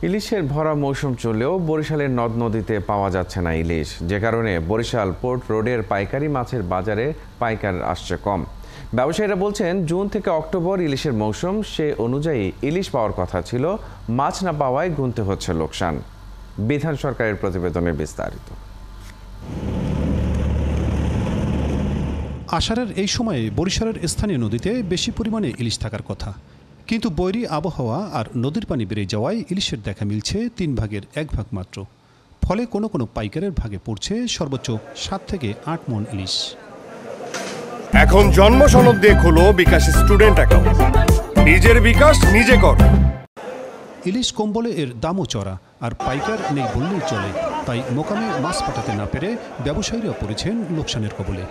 ইলিশের ভরা মৌসুম চললেও বরিশালের নদ নদীতে পাওয়া যাচ্ছে না ইলিশ, যে কারণে বরিশাল পোর্ট রোডের পাইকারি মাছের বাজারে পাইকার আসছে কম। ব্যবসায়ীরা বলছেন, জুন থেকে অক্টোবর ইলিশের মৌসুম, সে অনুযায়ী ইলিশ পাওয়ার কথা ছিল, মাছ না পাওয়ায় গুনতে হচ্ছে লোকসান। বিধান সরকারের প্রতিবেদনে বিস্তারিত। আষাঢ়ের এই সময়ে বরিশালের স্থানীয় নদীতে বেশি পরিমাণে ইলিশ থাকার কথা, কিন্তু বৈরী আবহাওয়া আর নদীর পানি বেড়ে যাওয়ায় ইলিশের দেখা মিলছে 3 ভাগের 1 ভাগ মাত্র। ফলে কোনো কোনো পাইকারের ভাগে পড়ছে সর্বোচ্চ 7 থেকে 8 মণ ইলিশ। এখন জন্ম সনদ দিয়ে খোলো বিকাশ স্টুডেন্ট অ্যাকাউন্ট, নিজের বিকাশ নিজে কর। ইলিশ কম্বলে এর দামও চড়া, আর পাইকার নেই বললেই চলে। তাই মোকামে মাছ পাঠাতে না পেরে ব্যবসায়ীরা পড়েছেন লোকসানের কবলে।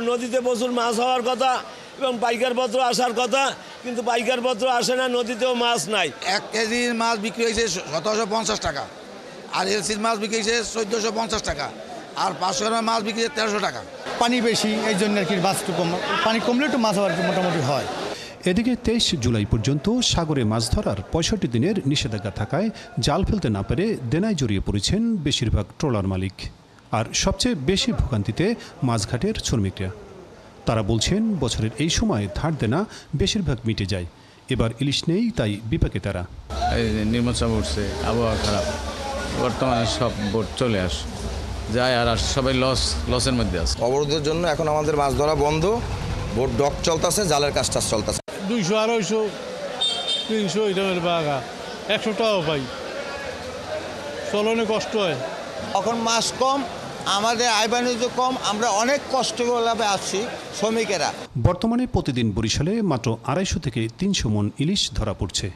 নদীতে প্রচুর মাছ হওয়ার কথা এবং পাইকার পত্র আসার কথা, কিন্তু পাইকার পত্র আসে না, নদীতেও মাছ নাই। 1 কেজির মাছ বিক্রি হয়েছে 1750 টাকা, আর এলসির মাছ বিক্রি হয়েছে 1450 টাকা, আর 500 গ্রামের মাছ বিক্রি হয়েছে 1300 টাকা। পানি বেশি, এই জন্য আর কি মাছ একটু কম, পানি কমলে একটু মাছ হওয়ার মোটামুটি হয়। এদিকে 23 জুলাই পর্যন্ত সাগরে মাছ ধরার 65 দিনের নিষেধাজ্ঞা থাকায় জাল ফেলতে না পেরে দেনায় জড়িয়ে পড়েছেন বেশিরভাগ ট্রলার মালিক। আর সবচেয়ে বেশি ভোগান্তিতে মাছঘাটের শ্রমিকরা। তারা বলছেন, বছরের এই সময় ধার দেনা বেশিরভাগ মিটে যায়, এবার ইলিশ নেই, তাই বিপাকে তারা। নির্মচা উঠছে, আবহাওয়া খারাপ, বর্তমানে সব বোট চলে যায় আর সবাই লসের মধ্যে আছে। অবরোধের জন্য এখন আমাদের মাছ ধরা বন্ধ, বোট ডক চলতেছে, জালের কাজটা চলতেছে। 200, 250, 300 এরকমের বাগা, 100 টাকাও পাই, চলনে কষ্ট হয়। এখন মাছ কম, আমাদের আয় বাণিজ্য কম, আমরা অনেক কষ্ট করে আসছি শ্রমিকেরা। বর্তমানে প্রতিদিন বরিশালে মাত্র 250 থেকে 300 মণ ইলিশ ধরা পড়ছে।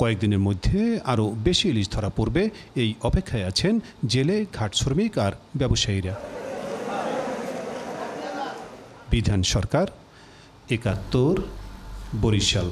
কয়েকদিনের মধ্যে আরও বেশি ইলিশ ধরা পড়বে, এই অপেক্ষায় আছেন জেলে, ঘাট শ্রমিক আর ব্যবসায়ীরা। বিধান সরকার, 71, বরিশাল।